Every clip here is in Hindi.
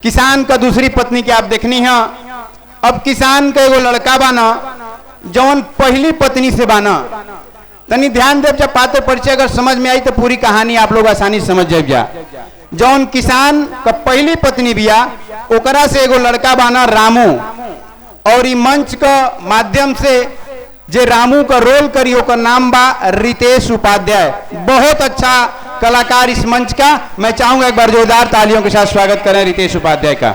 किसान का दूसरी पत्नी के आप देखनी है। अब किसान का एगो लड़का बाना जौन पहली पत्नी से बाना, तनी ध्यान देव, जब पात्र परिचय अगर समझ में आई तो पूरी कहानी आप लोग आसानी समझ जा। जौन किसान का पहली पत्नी बिया ओकरा से एगो लड़का बाना रामू, और ई मंच का माध्यम से जे रामू का रोल करी ओकर नाम बा रितेश उपाध्याय। बहुत अच्छा कलाकार इस मंच का। मैं चाहूंगा एक बार जोरदार तालियों के साथ स्वागत करें रितेश उपाध्याय का।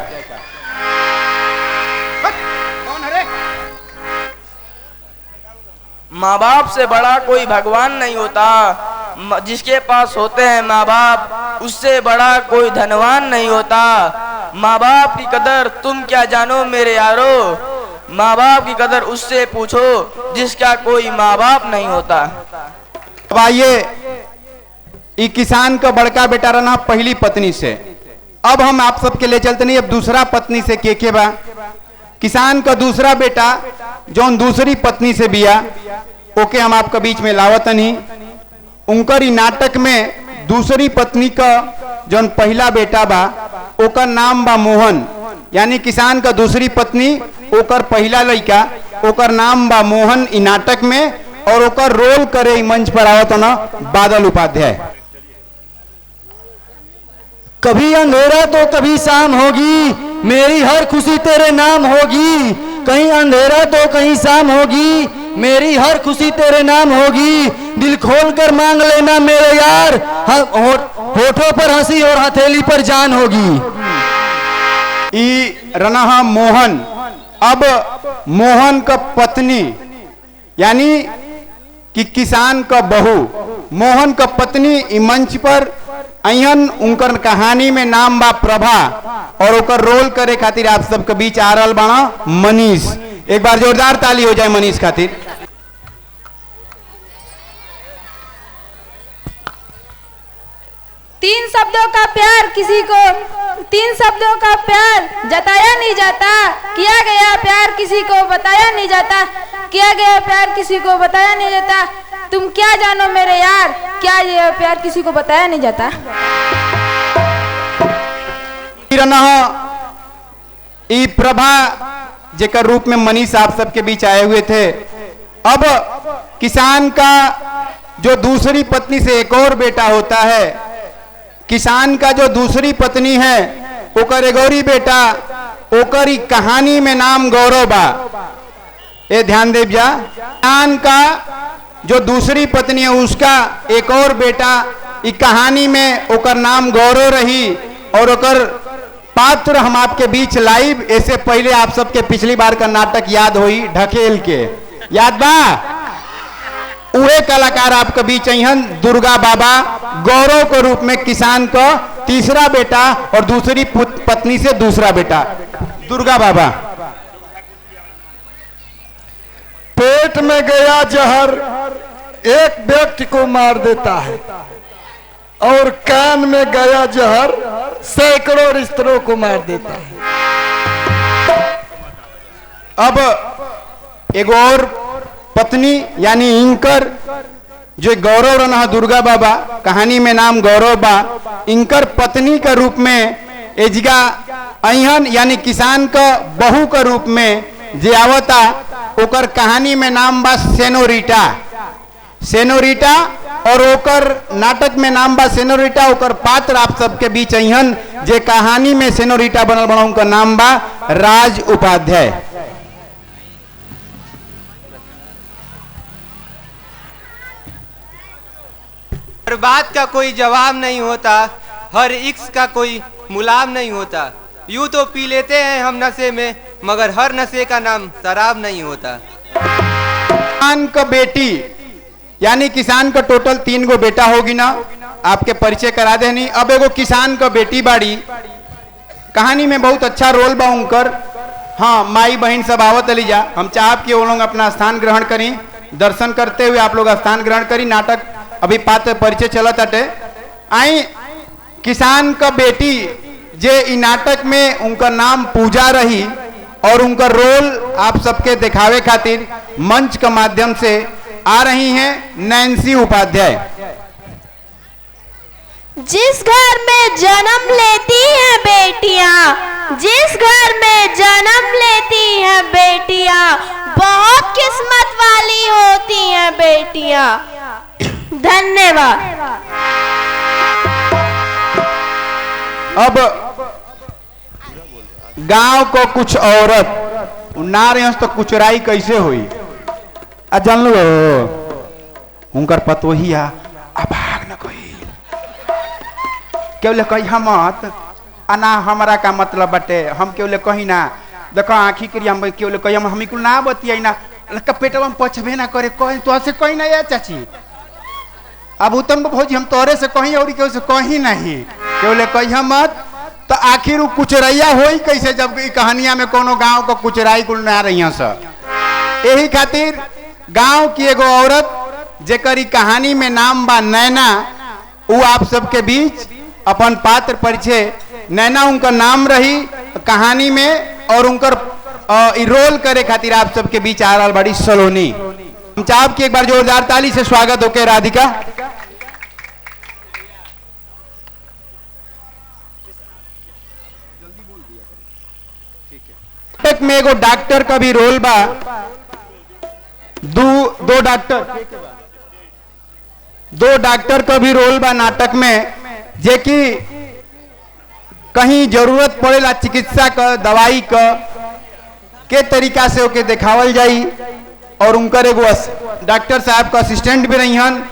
माँ बाप से बड़ा कोई भगवान नहीं होता, जिसके पास होते हैं माँ बाप उससे बड़ा कोई धनवान नहीं होता। माँ बाप की कदर तुम क्या जानो मेरे यारो, माँ बाप की कदर उससे पूछो जिसका कोई माँ बाप नहीं होता। अब आइए, ये किसान का बड़का बेटा रहा पहली पत्नी से। अब हम आप सबके ले चलते नहीं, अब दूसरा पत्नी से के बा। किसान का दूसरा बेटा जौन दूसरी पत्नी से बिया ओके हम आपका बीच में लावत नहीं। उनकर नाटक में दूसरी पत्नी का जौन पहला बेटा बा ओकर नाम बा मोहन, यानी किसान का दूसरी पत्नी ओकर पहला लड़का ओकर नाम बा मोहन ई नाटक में, और ओकर रोल करे मंच पर आवत ना बादल उपाध्याय। कभी अंधेरा तो कभी शाम होगी, मेरी हर खुशी तेरे नाम होगी। कहीं अंधेरा तो कहीं शाम होगी, मेरी हर खुशी तेरे नाम होगी। दिल खोल कर मांग लेना मेरे यार, होठों पर हंसी और हथेली पर जान होगी। ई रना मोहन। अब मोहन का पत्नी यानी कि किसान का बहू मोहन का पत्नी ई मंच पर अहन, उनकर कहानी में नाम बा प्रभा, और ओकर रोल करे खातिर आप सबके बीच आ रहल बाना मनीष। एक बार जोरदार ताली हो जाए मनीष खातिर। तीन शब्दों का प्यार किसी को, तीन शब्दों का प्यार जताया नहीं जाता, किया गया प्यार किसी को बताया नहीं जाता, किया गया प्यार किसी को बताया नहीं जाता। तुम क्या जानो मेरे यार, क्या ये प्यार किसी को बताया नहीं जाता। ई प्रभा जेकर रूप में मनीष आप सबके बीच आए हुए थे। अब किसान का जो दूसरी पत्नी से एक और बेटा होता है, किसान का जो दूसरी पत्नी है ओकर एगोरी बेटा, ओकर ई कहानी में नाम गौरव बा। ये ध्यान देव जा। किसान का जो दूसरी पत्नी है उसका एक और बेटा, ई कहानी में ओकर नाम गौरव रही, और ओकर पात्र हम आपके बीच लाइव। ऐसे पहले आप सबके पिछली बार का नाटक याद हुई ढकेल के, याद बा? उहे कलाकार आपके बीच अहन दुर्गा बाबा, गौरव के रूप में किसान का तीसरा बेटा और दूसरी पत्नी से दूसरा बेटा दुर्गा बाबा। पेट में गया जहर एक व्यक्ति को मार देता है, और कान में गया जहर सैकड़ों रिश्तों को मार देता है। अब एक और पत्नी यानी इंकर जो गौरव रहा दुर्गा बाबा, कहानी में नाम गौरव बा, इंकर पत्नी का रूप में एजगा अहन यानी किसान का बहू का रूप में जे आवता, ओकर कहानी में नाम बा सेनोरिटा। सेनोरिटा और ओकर नाटक में नाम बा सेनोरिटा। ओकर पात्र आप सबके बीच अहन जे कहानी में सेनोरिटा बनल बना, उनका नाम बा राज उपाध्याय। हर बात का कोई जवाब नहीं होता, हर इक्स का कोई मुलाम नहीं होता। यूं तो पी लेते हैं हम नशे में, मगर हर नशे का नाम शराब नहीं होता। किसान का बेटी यानी किसान का टोटल 3 गो बेटा होगी ना, आपके परिचय करा दे नहीं। अब एगो किसान का बेटी बाड़ी, कहानी में बहुत अच्छा रोल बा उनकर। हाँ, माई बहन सब आवत अली जा। हम चाहब कि वो लोग अपना स्थान ग्रहण करी, दर्शन करते हुए आप लोग स्थान ग्रहण करी। नाटक अभी पात्र परिचय चलत अटे। आई किसान का बेटी जे इ नाटक में उनका नाम पूजा रही, और उनका रोल आप सबके दिखावे खातिर मंच के माध्यम से आ रही हैं नैन्सी उपाध्याय। जिस घर में जन्म लेती हैं बेटियां, जिस घर में जन्म लेती हैं बेटियां, बहुत किस्मत वाली होती हैं बेटियां। धन्यवाद। अब गांव को कुछ औरत ना रहे तो कुचराई कैसे हुई? जान लो उनकर पतोही भाग न कोई क्यों ले कही मत अना हमारा का मतलब बटे हम क्यों ले कही ना देखो आँखी करी हम क्यों ले कही हम कुल ना बतिया ना पेटवा में पछबे ना करे कहीं तो से कही ना चाची। अब उत्तम भौजी हम तोरे से कहीं और क्यों से कहीं नहीं क्यों ले कही मत तो आखिर वो कुचरैया होई कैसे जब कहानिया में कोनो गांव को कुचराई कुल ना रही सब। यही खातिर गांव की एगो औरत जेकर कहानी में नाम बा नैना, वो आप सबके बीच अपन पात्र परिचय नैना उनका नाम रही कहानी में और उनकर रोल करे खातिर आप सबके बीच आ रहा बड़ी सलोनी। हम चाहब की एक बार जोरदार ताली से स्वागत होके राधिका। नाटक में एगो डॉक्टर का भी रोल बा, दो डॉक्टर का भी रोल बा नाटक में, जे कि कहीं जरूरत पड़ेला चिकित्सा का दवाई का के तरीका से ओके दिखावल जाई और उनकर एगो डॉक्टर साहब का असिस्टेंट भी रही हन।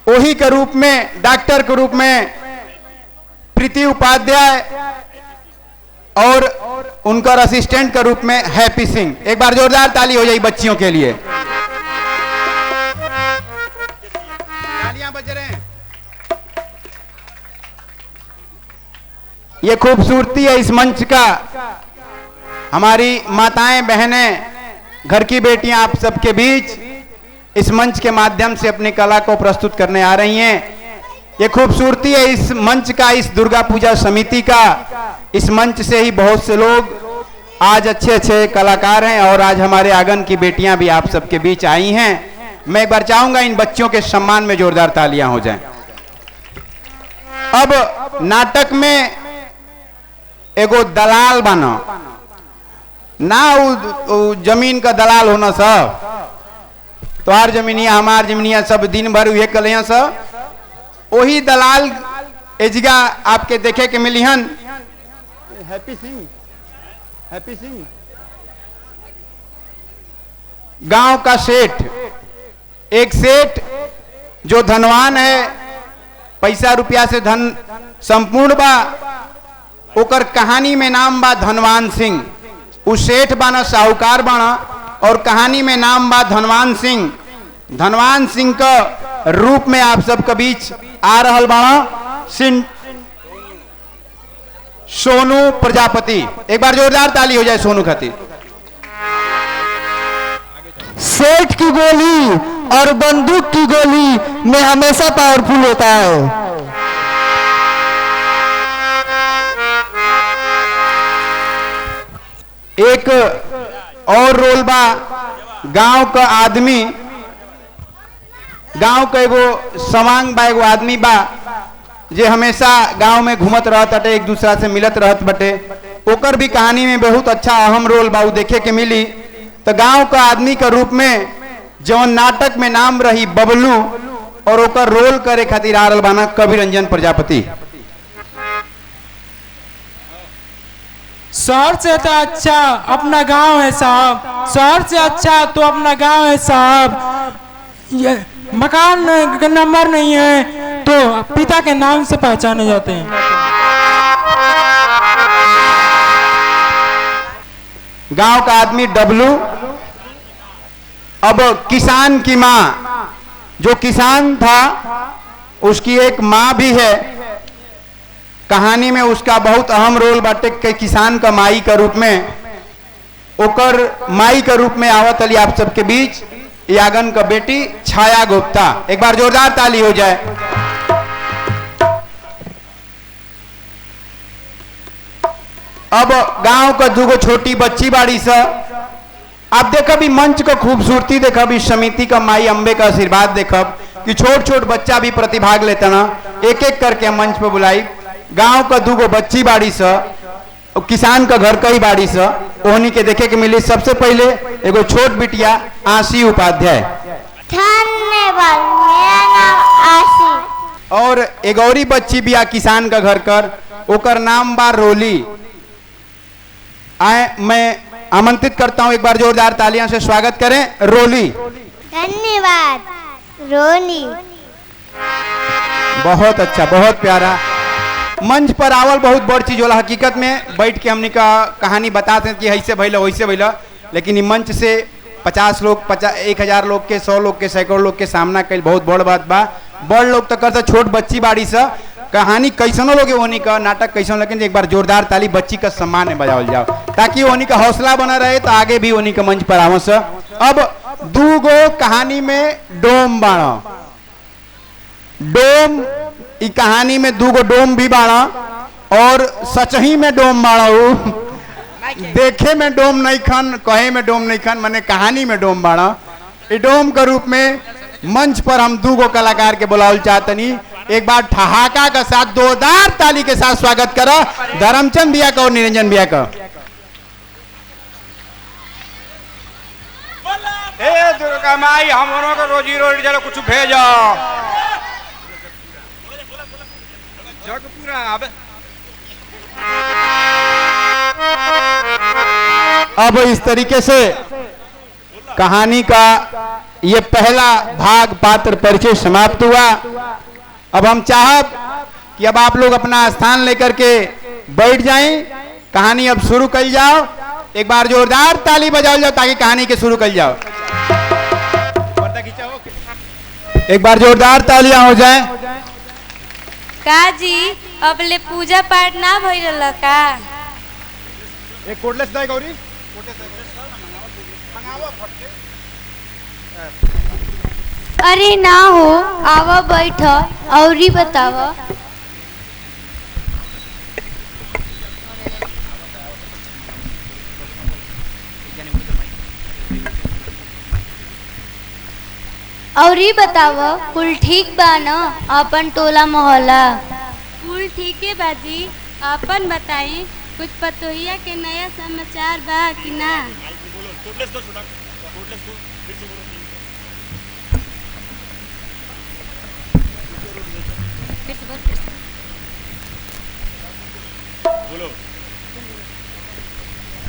वही के रूप में डॉक्टर के रूप में प्रीति उपाध्याय और उनकर असिस्टेंट के रूप में हैप्पी सिंह। एक बार जोरदार ताली हो जाए बच्चियों के लिए। तालियां बज रहे हैं। ये खूबसूरती है इस मंच का। हमारी माताएं बहनें घर की बेटियां आप सबके बीच इस मंच के माध्यम से अपनी कला को प्रस्तुत करने आ रही हैं। ये खूबसूरती है इस मंच का, इस दुर्गा पूजा समिति का। इस मंच से ही बहुत से लोग आज अच्छे अच्छे कलाकार हैं और आज हमारे आंगन की बेटियां भी आप सबके बीच आई हैं। मैं एक बार चाहूंगा इन बच्चियों के सम्मान में जोरदार तालियां हो जाएं। अब नाटक में एगो दलाल बनो ना, उ जमीन का दलाल होना सब तोहार जमीनिया हमार जमीनिया सब दिन भर उहे कलिया सब। वही दलाल एजगा आपके देखे के मिली हन। हैप्पी सिंह गांव का सेठ, एक सेठ जो धनवान है, पैसा रुपया से धन संपूर्ण बा, ओकर कहानी में नाम बा धनवान सिंह। उस सेठ बाना साहूकार बाना और कहानी में नाम बा धनवान सिंह। धनवान सिंह का रूप में आप सबके बीच आ रहल बाना सोनू प्रजापति। एक बार जोरदार ताली हो जाए सोनू खातिर। सेठ की गोली और बंदूक की गोली में हमेशा पावरफुल होता है। एक और रोल बा गांव का आदमी, गांव का एगो सवांग बा, एगो आदमी बा जे हमेशा गांव में घूमत रहत बटे, एक दूसरा से मिलत रहत बटे। ओकर भी कहानी में बहुत अच्छा अहम रोल बा देखे के मिली। तो गांव का आदमी का रूप में जौन नाटक में नाम रही बबलू और ओकर रोल करे खातिर आ रहल बाना कवि रंजन प्रजापति। शहर से तो अच्छा अपना गांव है साहब, शहर से अच्छा तो अपना गांव है साहब। ये मकान का नंबर नहीं है तो पिता के नाम से पहचाने जाते हैं। गांव का आदमी डब्लू। अब किसान की माँ, जो किसान था उसकी एक माँ भी है। कहानी में उसका बहुत अहम रोल बाटे के किसान का माई का रूप में, ओकर माई का रूप में आवत अली आप सबके बीच यागन का बेटी छाया गुप्ता। एक बार जोरदार ताली हो जाए। अब गांव का दुगो छोटी बच्ची बाड़ी सा। आप देखब मंच का खूबसूरती देखब, इस समिति का माई अम्बे का आशीर्वाद देखब कि छोट छोट बच्चा भी प्रतिभाग लेता ना, एक एक करके मंच पे बुलाई। गांव का 2 बच्ची बाड़ी सा, किसान का घर कई बाड़ी सा, ओहनी के देखे के मिली। सबसे पहले एगो छोट बिटिया आशी उपाध्याय। धन्यवाद, मेरा नाम आशी। और एक औरी बच्ची भी आ किसान का घर कर, ओकर नाम बा रोली। आए मैं आमंत्रित करता हूं, एक बार जोरदार तालियां से स्वागत करें रोली। धन्यवाद रोनी। बहुत अच्छा, बहुत प्यारा। मंच पर आवल बहुत बड़ चीज होला। हकीकत में बैठ के हमने का कहानी बताते हैं कि ऐसे भइला वैसे भइला, लेकिन ये मंच से 50 लोग 1000 लोग के 100 लोग के सैकड़ों लोग के सामना कई बहुत बड़ बात बा। बड़ लोग तो करता, छोट बच्ची बाड़ी सा कहानी कैसनो लोग होनी का नाटक कैसनो, लेकिन एक बार जोरदार ताली बच्ची का सम्मान में बजावल जाओ ताकि होनी का हौसला बना रहे, तो आगे भी होनी का मंच पर आवो सा। अब 2 कहानी में डोम बाणा, डोम ई कहानी में 2 डोम भी बाणा और सचही में डोम बाणा। देखे में डोम नहीं खन, कहे में डोम नहीं खन, मैंने कहानी में डोम बाणा। ई डोम के रूप में मंच पर हम 2 कलाकार के बुलावल चाहतनी। एक बार ठहाका के साथ जोरदार ताली के साथ स्वागत करो धर्मचंद भैया का और निरंजन भैया का। हे दुर्गा माई, हमरों को रोजी रोटी जरा कुछ भेजो। जग पूरा अब इस तरीके से कहानी का ये पहला भाग पात्र परिचय समाप्त हुआ। अब हम चाहब कि अब आप लोग अपना स्थान लेकर के बैठ जाएं, कहानी अब शुरू कर जाओ। एक बार जोरदार ताली बजाओ जाओ ताकि कहानी के शुरू कर जाओ। एक बार जोरदार तालियां हो जाएं। का जी अब ले पूजा पाठ ना भइल का? एक कोटलेस दाई गौरी अरे ना हो, आवा बैठ और ही बतावा। और ही बतावा, कुल ठीक बा न अपन टोला मोहल्ला? कुल ठीक है बाजी, अपन बताई कुछ पतोहिया के नया समाचार बा कि ना?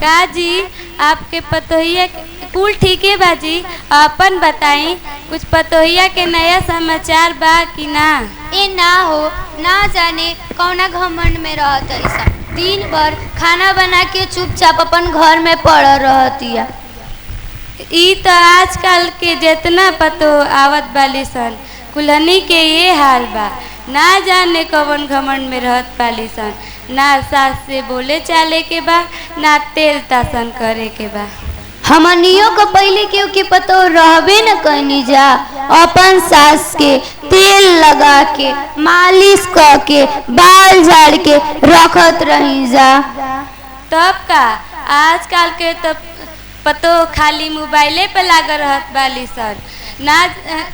का जी आपके पतोहिया कुल ठीक है बाजी, अपन बताई कुछ पतोहिया के नया समाचार बा कि ना? ए ना हो, ना जाने कौना घमंड में रहत ऐसा, दिन भर खाना बना के चुपचाप अपन घर में पड़ रहतिया। ई तो आजकल के जितना पतो आवत बाली सन कुलहनी के ये हाल बा, ना जाने कौन घमंड में रहत पाली सन, ना सास से बोले चाले के बा, ना तेल तासन करे के बा। हमनियों को पहले क्यों के पतो रहबे न कहनी जा, अपन सास के तेल लगा के मालिश क के बाल झाड़ के रखत रही जा। तब का आजकल के तो पतो खाली मोबाइले पे लाग रहत बाली सन, ना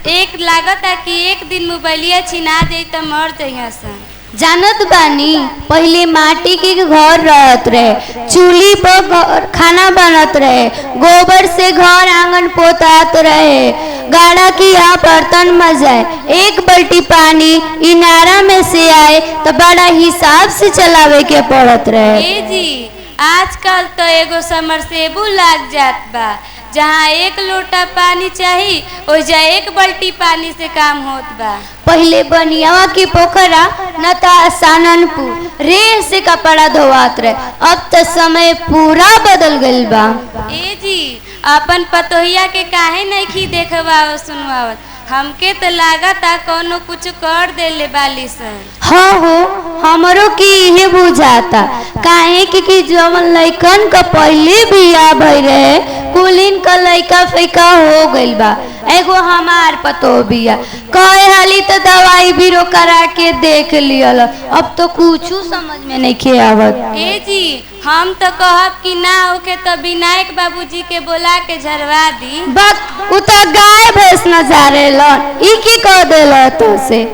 एक लागत है कि एक दिन मोबाइलिया छिना दे तो मर जइहा सन। जानत बानी पहले माटी के घर रहत रहे, चूल्ही पर खाना बनत रहे, गोबर से घर आंगन पोतात रहे, गाड़ा की यहाँ बर्तन मजाए, एक बाल्टी पानी इनारा में से आए तो बड़ा हिसाब से चलावे के पड़त रहे। ए जी आजकल तो एगो समरसेबुल लाग जात बा, जहाँ एक लोटा पानी चाहिए ओजा एक बाल्टी पानी से काम होत बा। पहले बनियावा की पोखरा न तो साननपुर रेह से कपड़ा धोवात रहे, अब तो समय पूरा बदल गइल बा। ए जी अपन पतोहिया के काहे नहीं खी देखवाओ सुनवावत, हमके तो लागता कोनो कुछ कर देले बाली सन। हाँ हो, हमरो की इहे बुझाता, काहे कि जवन लइकन का पहले बियाह भई रहे कुलीन का लइका फैका हो गइल बा। एगो हमार पतो बिया कहे हाली तो दवाई बीरो करा के देख लियल, अब तो कुछ समझ में नहीं खे आवत। ए जी हम तो कहब कि ना होके तो विनायक बाबूजी के बोला के झरवा दी। बक उ तो गाय भैंस न जा रे लन ई की कह देलो तो से।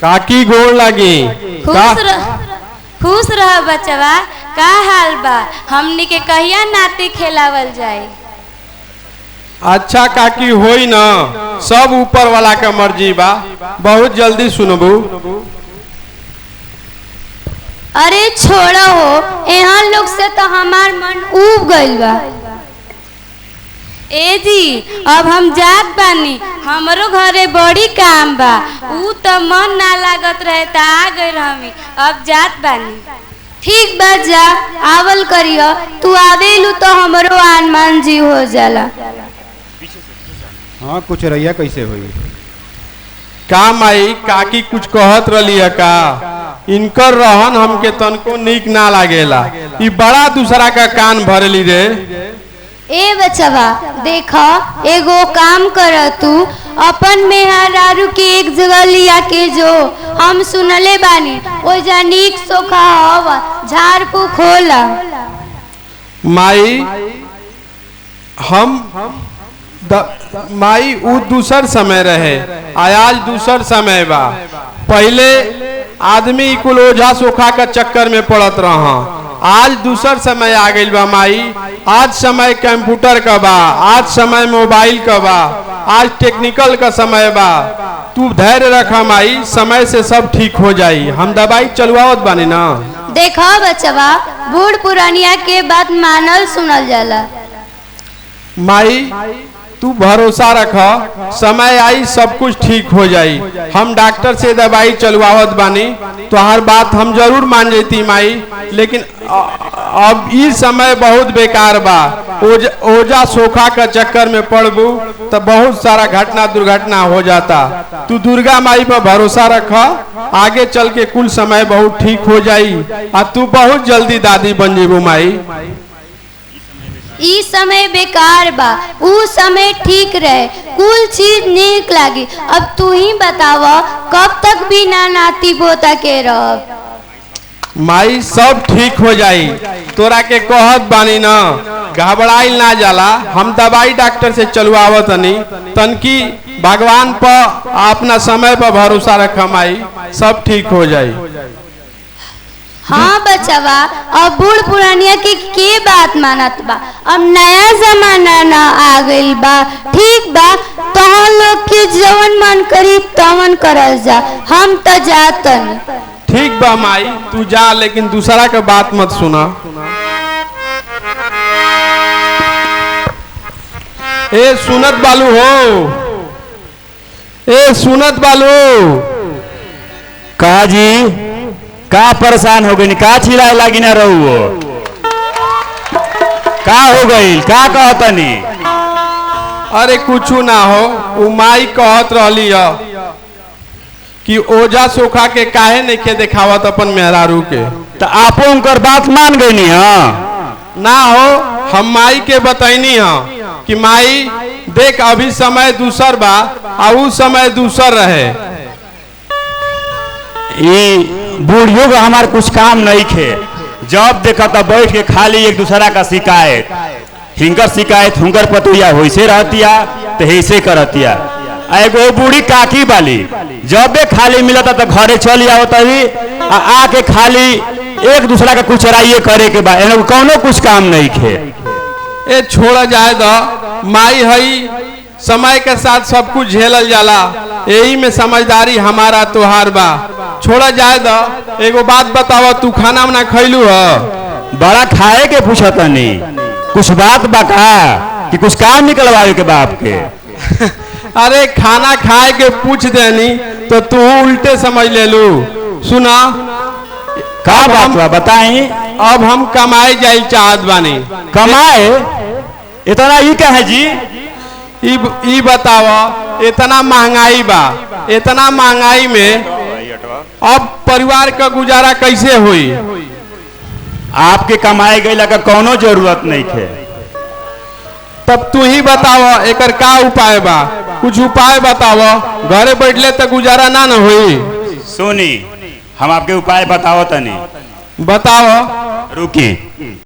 काकी गोड़ लगी। खुश रह बचवा, का हाल बा? हमनी के कहिया नाती खेलावल जाए। अच्छा काकी होई ना, सब ऊपर वाला का मर्जी बा, बहुत जल्दी सुनबू। अरे छोड़ो हो, यहाँ लोग से तो हमार मन उब गइल बा। ए जी अब हम जात बानी, हमरो घरे बड़ी काम बा। ऊ तो मन ना लागत रहे त आ गए हमी, अब जात बानी। ठीक बा जा, आवल करियो, तू आवेलू तो हमरो आनमान जी हो जाला। हाँ कुछ रैया कैसे हुई? का माई काकी कुछ कहत रही है का? इनकर रहन हमके तनको नीक ना लागेला, ई बड़ा दूसरा का कान भरली रे। ए बचवा देखा, एगो काम कर तू, अपन मेहरारू के एक जगह लिया के जो हम सुनले बानी ओ जानिक सोखा हवा झाड़ फूक होला। माई माई उ दूसर समय रहे, आज दूसर समय बा। पहले आदमी कुल ओझा सोखा का चक्कर में पड़त रहा, आज दूसर समय आ गई बा माई। आज समय कंप्यूटर का बा, आज समय मोबाइल का बा, आज टेक्निकल का समय बा। तू धैर्य रखा माई, समय से सब ठीक हो जाई। हम दवाई चलवावत बानी ना। देखा बचवा, बूढ़ पुरानिया के बात मानल सुनल जाला। माई तू भरोसा रखा, समय आई सब कुछ ठीक हो जाई। हम डॉक्टर से दवाई चलवावत बानी, तो हर बात हम जरूर मान जाती माई। लेकिन अब ये समय बहुत बेकार बा, ओझा सोखा का चक्कर में पड़बू तो बहुत सारा घटना दुर्घटना हो जाता। तू दुर्गा माई पर भरोसा रखा, आगे चल के कुल समय बहुत ठीक हो जाई और तू बहुत जल्दी दादी बन जेबू माई। ई समय बेकार बा, ऊ समय ठीक रहे, कुल चीज नीक लागी। अब तू ही बतावा, कब तक बिना नाती पोता के रह? माई सब ठीक हो जाई, तोरा के कहत बानी ना, घबराइल ना जाला। हम दवाई डॉक्टर से चलवावत तनी, तनकी भगवान पर अपना समय पर भरोसा रखा माई, सब ठीक हो जाई। हाँ बचवा, अब बूढ़ पुरानिया के बात मानत बा, अब नया जमाना ना आ गइल बा। ठीक बा, तोहन लोग के जवन मन करी तवन करल जा, हम तो जातन। ठीक बा माई, तू जा, लेकिन दूसरा का बात मत सुना। ए सुनत बालू हो, ए सुनत बालू। का जी का परेशान हो गई, का चिल्लाए लगी ना रहू? का हो गई, का कहतनी? अरे कुछ ना हो, उ माई कहत रहली है कि ओझा सोखा के काहे नहीं के दिखावत अपन मेहरारू के। तो आप उनकर बात मान गई ना हो, हम माई के बतैनी है कि माई देख अभी समय दूसर बा और उस समय दूसर रहे। बूढ़ियों का हमारे कुछ काम नहीं खे, जब देखा तब बैठ के खाली एक दूसरा का शिकायत, हिंकर शिकायत हुंकर पतुया होइसे रहतिया तो ऐसे करतिया। एगो बूढ़ी काकी वाली जब भी खाली मिलता तो घरे चली आवता ही, आके खाली एक दूसरा का कुछ राइए करे के बाद कौनो कुछ काम नहीं खे। ए छोड़ा जाए द, माई हई, समय के साथ सब कुछ झेलल जाला, यही में समझदारी हमारा तोहार बा। छोड़ा जाए द, एगो बात बतावा, तू खाना वाना खैलू है? बड़ा खाए के पूछतनी, कुछ बात बता कि कुछ काम निकलवाए के बाप के। अरे खाना खाए के पूछ देनी तो तू उल्टे समझ ले लू। सुना का बात बा बताई। अब हम कमाए जाए चाहत बानी। कमाए? इतना ही कहे जी? ई बतावा, इतना महंगाई बा, इतना महंगाई में अब परिवार का गुजारा कैसे हुई? आपके कमाए गए लगा कोनो जरूरत नहीं थे। तब तू ही बताव एकर का उपाय बा, कुछ उपाय बताव। घरे बैठले तो गुजारा ना न होई। सुनी हम आपके उपाय बताओ तनी। बताओ। रुकी।